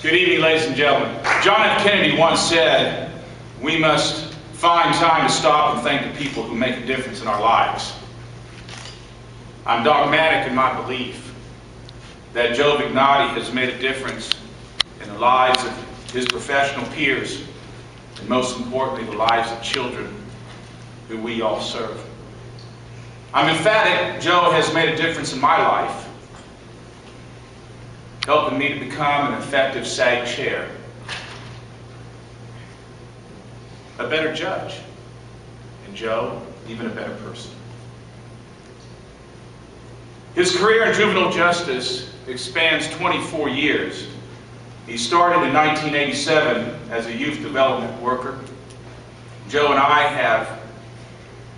Good evening, ladies and gentlemen. John F. Kennedy once said, we must find time to stop and thank the people who make a difference in our lives. I'm dogmatic in my belief that Joe Vignati has made a difference in the lives of his professional peers, and most importantly, the lives of children who we all serve. I'm emphatic Joe has made a difference in my life, helping me to become an effective SAG chair, a better judge, and Joe, even a better person. His career in juvenile justice expands 24 years. He started in 1987 as a youth development worker. Joe and I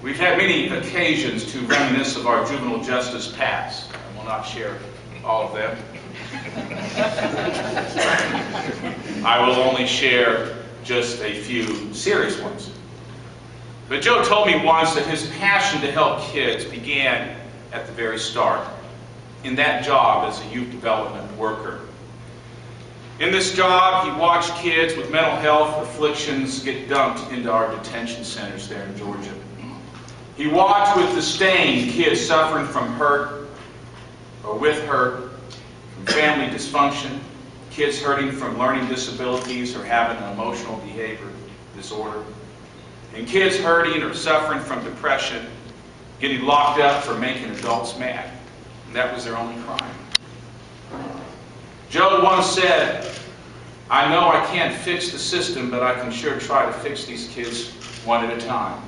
we've had many occasions to reminisce of our juvenile justice past. I will not share all of them. I will only share just a few serious ones. But Joe told me once that his passion to help kids began at the very start, in that job as a youth development worker. In this job, he watched kids with mental health afflictions get dumped into our detention centers there in Georgia. He watched with disdain kids suffering from hurt or with hurt, from family dysfunction, kids hurting from learning disabilities or having an emotional behavior disorder, and kids hurting or suffering from depression, getting locked up for making adults mad. And that was their only crime. Joe once said, I know I can't fix the system, but I can sure try to fix these kids one at a time.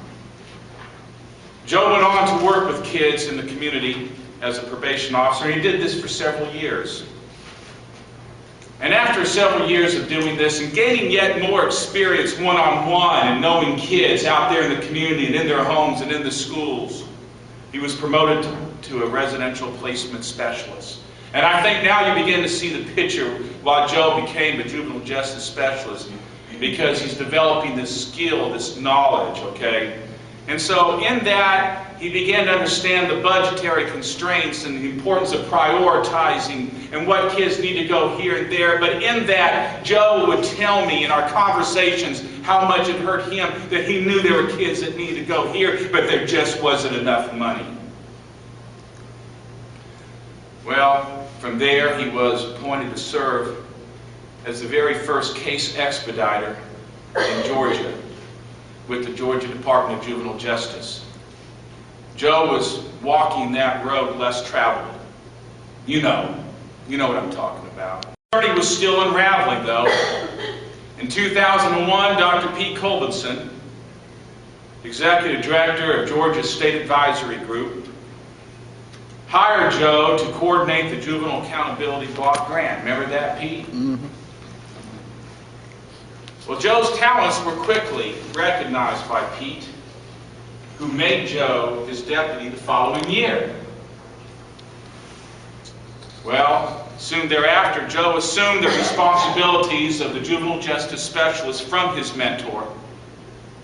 Joe went on to work with kids in the community as a probation officer, and he did this for several years. And after several years of doing this and gaining yet more experience one-on-one and knowing kids out there in the community and in their homes and in the schools, he was promoted to a residential placement specialist. And I think now you begin to see the picture why Joe became a juvenile justice specialist, because he's developing this skill, this knowledge, okay? And so in that, he began to understand the budgetary constraints and the importance of prioritizing and what kids need to go here and there. But in that, Joe would tell me in our conversations how much it hurt him that he knew there were kids that needed to go here, but there just wasn't enough money. Well, from there, he was appointed to serve as the very first case expediter in Georgia with the Georgia Department of Juvenile Justice. Joe was walking that road less traveled. You know what I'm talking about. The journey was still unraveling, though. In 2001, Dr. Pete Colbinson, Executive Director of Georgia's State Advisory Group, hired Joe to coordinate the Juvenile Accountability Block Grant. Remember that, Pete? Mm-hmm. Well, Joe's talents were quickly recognized by Pete, who made Joe his deputy the following year. Well, soon thereafter, Joe assumed the responsibilities of the juvenile justice specialist from his mentor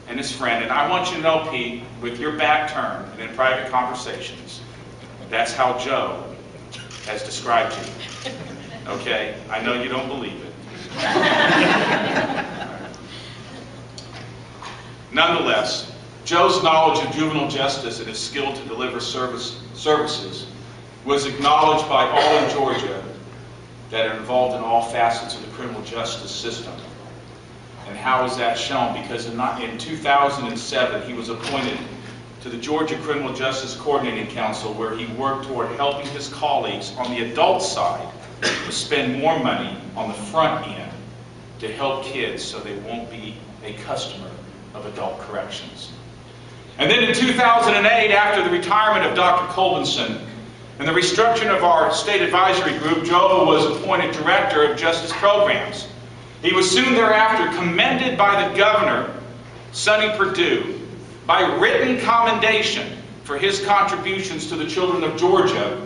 and his friend. And I want you to know, Pete, with your back turned and in private conversations, that's how Joe has described you. Okay? I know you don't believe it. Nonetheless, Joe's knowledge of juvenile justice and his skill to deliver services was acknowledged by all in Georgia that are involved in all facets of the criminal justice system. And how is that shown? Because in 2007, he was appointed to the Georgia Criminal Justice Coordinating Council, where he worked toward helping his colleagues on the adult side to spend more money on the front end to help kids so they won't be a customer of adult corrections. And then in 2008, after the retirement of Dr. Colbinson and the restructuring of our state advisory group, Joe was appointed Director of Justice Programs. He was soon thereafter commended by the governor, Sonny Perdue, by written commendation for his contributions to the children of Georgia,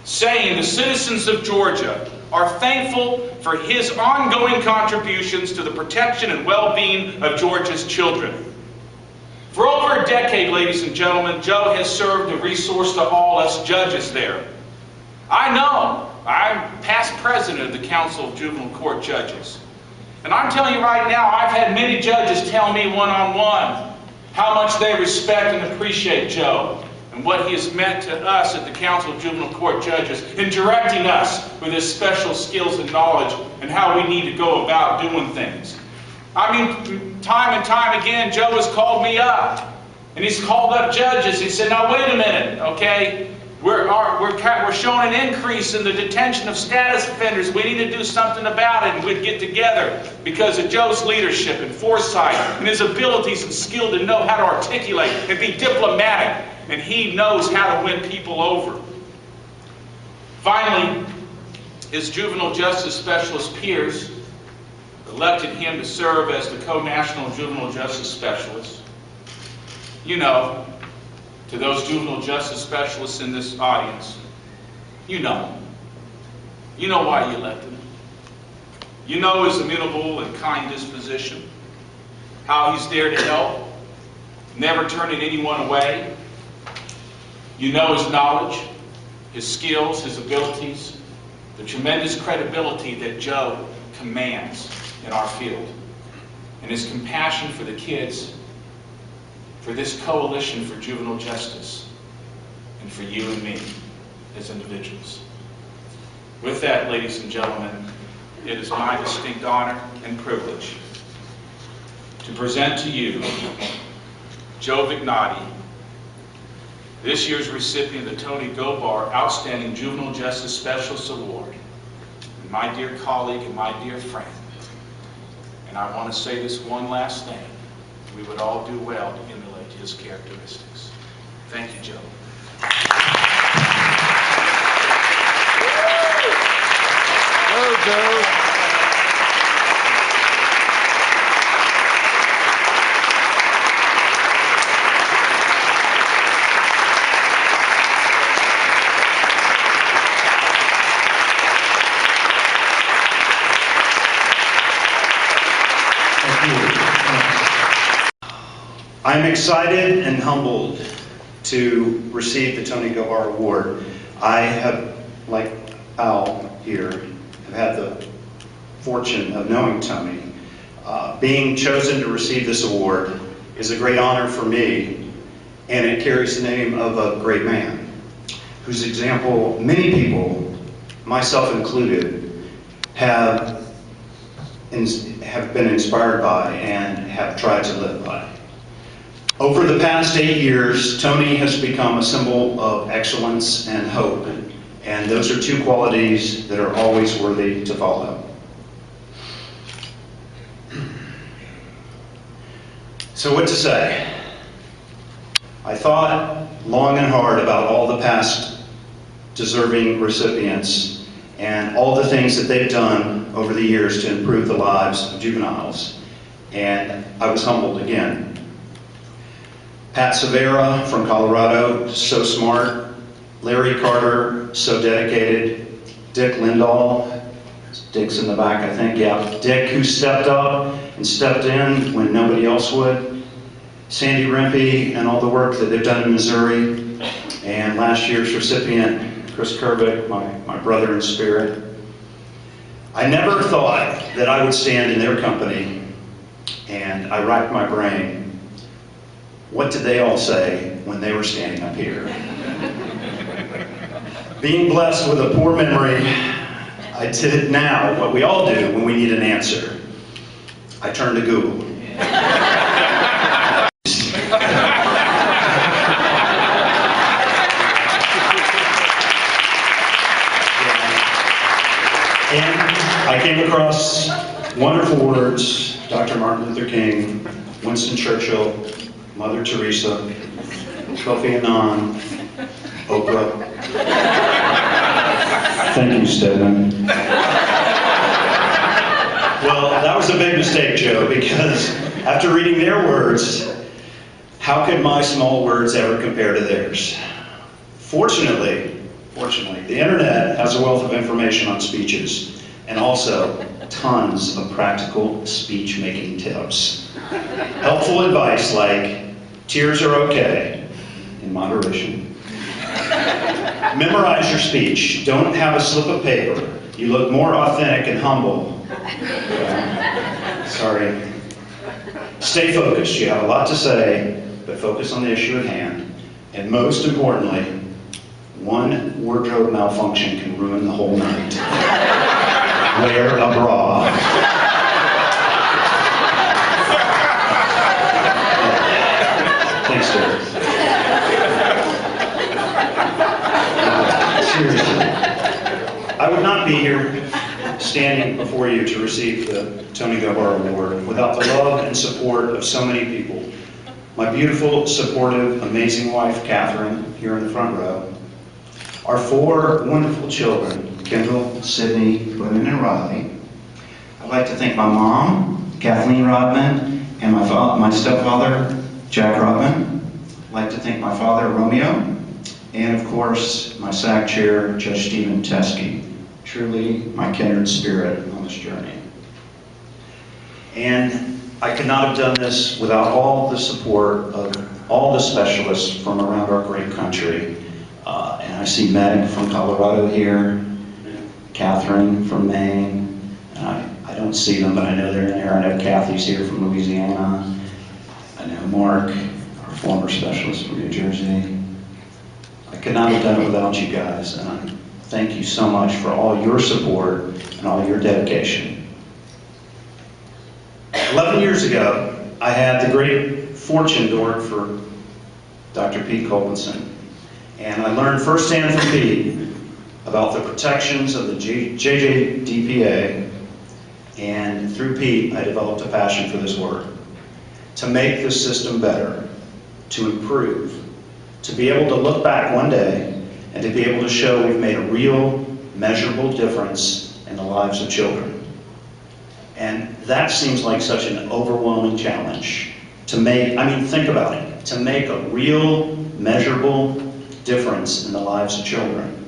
saying the citizens of Georgia are thankful for his ongoing contributions to the protection and well-being of Georgia's children. For over a decade, ladies and gentlemen, Joe has served a resource to all us judges there. I know, I'm past president of the Council of Juvenile Court Judges. And I'm telling you right now, I've had many judges tell me one-on-one how much they respect and appreciate Joe and what he has meant to us at the Council of Juvenile Court Judges in directing us with his special skills and knowledge and how we need to go about doing things. I mean, time and time again, Joe has called me up, and he's called up judges. He said, now wait a minute, okay? We're showing an increase in the detention of status offenders. We need to do something about it, and we'd get together because of Joe's leadership and foresight and his abilities and skill to know how to articulate and be diplomatic, and he knows how to win people over. Finally, his juvenile justice specialist peers elected him to serve as the co-national juvenile justice specialist. You know, to those juvenile justice specialists in this audience, you know why you elected him. You know his amenable and kind disposition, how he's there to help, never turning anyone away. You know his knowledge, his skills, his abilities, the tremendous credibility that Joe commands in our field, and his compassion for the kids, for this coalition for juvenile justice, and for you and me as individuals. With that, ladies and gentlemen, it is my distinct honor and privilege to present to you Joe Vignati, this year's recipient of the Tony Gobar Outstanding Juvenile Justice Specialist Award, and my dear colleague and my dear friend. And I want to say this one last thing. We would all do well to emulate his characteristics. Thank you, Joe. Go, Joe. I'm excited and humbled to receive the Tony Gobar Award. I have, like Al here, have had the fortune of knowing Tony. Being chosen to receive this award is a great honor for me, and it carries the name of a great man, whose example many people, myself included, have been inspired by and have tried to live by. Over the past 8 years, Tony has become a symbol of excellence and hope, and those are two qualities that are always worthy to follow. So what to say? I thought long and hard about all the past deserving recipients and all the things that they've done over the years to improve the lives of juveniles, and I was humbled again. Pat Severa from Colorado, so smart. Larry Carter, so dedicated. Dick Lindahl, Dick's in the back, I think, yeah. Dick, who stepped up and stepped in when nobody else would. Sandy Rempe and all the work that they've done in Missouri. And last year's recipient, Chris Kervick, my brother in spirit. I never thought that I would stand in their company, and I racked my brain. What did they all say when they were standing up here? Being blessed with a poor memory, I did now what we all do when we need an answer. I turned to Google. And I came across wonderful words, Dr. Martin Luther King, Winston Churchill, Mother Teresa, Kofi Annan, Oprah. Thank you, Stephen. Well, that was a big mistake, Joe, because after reading their words, how could my small words ever compare to theirs? Fortunately, the internet has a wealth of information on speeches, and also tons of practical speech-making tips. Helpful advice like, tears are okay, in moderation. Memorize your speech. Don't have a slip of paper You look more authentic and humble. Sorry. Stay focused. You have a lot to say, but focus on the issue at hand. And most importantly, one wardrobe malfunction can ruin the whole night. Wear a bra. Thanks, Derek. Seriously. I would not be here standing before you to receive the Tony Gobar Award without the love and support of so many people. My beautiful, supportive, amazing wife, Catherine, here in the front row. Our 4 wonderful children, Kendall, Sydney, Glennon, and Riley. I'd like to thank my mom, Kathleen Rodman, and my stepfather, Jack Rodman. I'd like to thank my father, Romeo, and of course, my SAC chair, Judge Stephen Teskey. Truly my kindred spirit on this journey. And I could not have done this without all the support of all the specialists from around our great country. And I see Meg from Colorado here, Catherine from Maine. I don't see them, but I know they're in there. I know Kathy's here from Louisiana. I know Mark, our former specialist from New Jersey. I could not have done it without you guys, and I thank you so much for all your support and all your dedication. 11 years ago, I had the great fortune to work for Dr. Pete Colkinson, and I learned firsthand from Pete about the protections of the JJDPA, and through Pete, I developed a passion for this work, to make this system better, to improve, to be able to look back one day and to be able to show we've made a real, measurable difference in the lives of children. And that seems like such an overwhelming challenge to make, think about it, to make a real, measurable difference in the lives of children.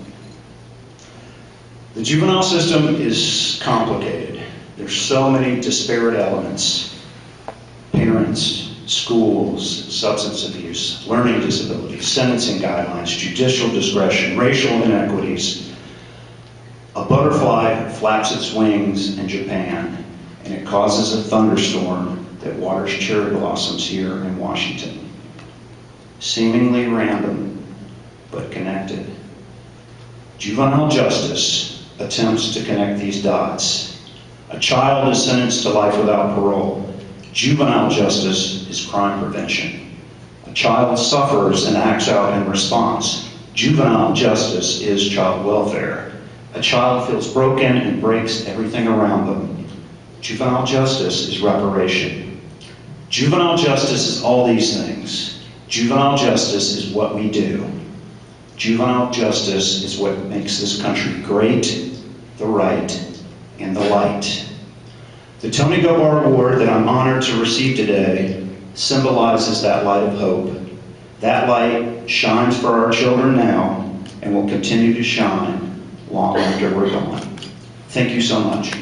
The juvenile system is complicated. There's so many disparate elements. Parents, schools, substance abuse, learning disabilities, sentencing guidelines, judicial discretion, racial inequities. A butterfly flaps its wings in Japan, and it causes a thunderstorm that waters cherry blossoms here in Washington. Seemingly random, but connected. Juvenile justice attempts to connect these dots. A child is sentenced to life without parole. Juvenile justice is crime prevention. A child suffers and acts out in response. Juvenile justice is child welfare. A child feels broken and breaks everything around them. Juvenile justice is reparation. Juvenile justice is all these things. Juvenile justice is what we do. Juvenile justice is what makes this country great, the right, and the light. The Tony Gobar Award that I'm honored to receive today symbolizes that light of hope. That light shines for our children now and will continue to shine long after we're gone. Thank you so much.